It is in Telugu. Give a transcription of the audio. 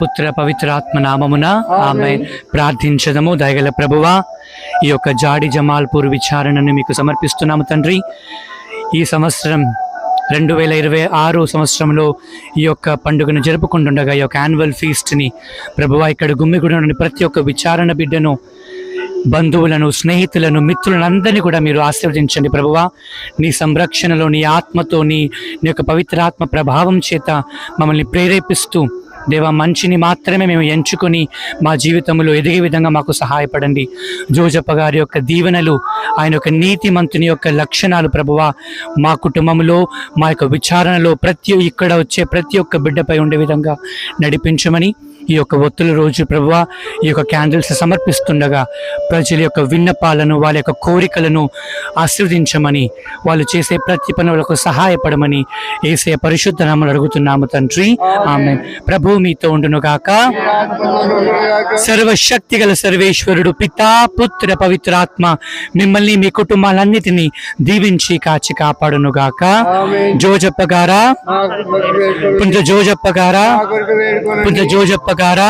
పుత్ర పవిత్రాత్మ నామమున ఆమేన్. ప్రార్థించదము. దయగల ప్రభువా, ఈ యొక్క జాడి జమాల్పూర్ విచారణను మీకు సమర్పిస్తున్నాము తండ్రి. ఈ సంవత్సరం 2026 సంవత్సరంలో ఈ యొక్క పండుగను జరుపుకుంటుండగా ఈ యొక్క యాన్యువల్ ఫీస్ట్ని ప్రభువా, ఇక్కడ గుమ్మిగూడిన ప్రతి ఒక్క విచారణ బిడ్డను, బంధువులను, స్నేహితులను, మిత్రులను అందరినీ కూడా మీరు ఆశీర్వదించండి ప్రభువా. నీ సంరక్షణలో, నీ ఆత్మతో, నీ యొక్క పవిత్రాత్మ ప్రభావం చేత మమ్మల్ని ప్రేరేపిస్తూ దేవా, మంచిని మాత్రమే మేము ఎంచుకొని మా జీవితంలో ఎదిగే విధంగా మాకు సహాయపడండి. జోజప్ప గారి యొక్క దీవెనలు, ఆయన యొక్క నీతిమంతుని యొక్క లక్షణాలు ప్రభువా మా కుటుంబంలో, మా యొక్క విచారణలో ఇక్కడ వచ్చే ప్రతి ఒక్క బిడ్డపై ఉండే విధంగా నడిపించమని, ఈ యొక్క ఒత్తుల రోజు ప్రభువా ఈ యొక్క క్యాండిల్స్ సమర్పిస్తుండగా ప్రజల యొక్క విన్నపాలను, వాళ్ళ యొక్క కోరికలను ఆశీర్వదించమని, వాళ్ళు చేసే ప్రతి పనులకు సహాయపడమని యేసయ్య పరిశుద్ధ నామములో అడుగుతున్నాము తండ్రి. ఆమేన్. ప్రభు మీతో ఉండును గాక. సర్వశక్తి గల సర్వేశ్వరుడు పితా, పుత్ర, పవిత్రాత్మ మిమ్మల్ని, మీ కుటుంబాలన్నిటినీ దీవించి కాచి కాపాడును గాక. జోజప్ప గారా, పుంజ జోజప్ప గారా, పుంజ జోజప్ప గారా.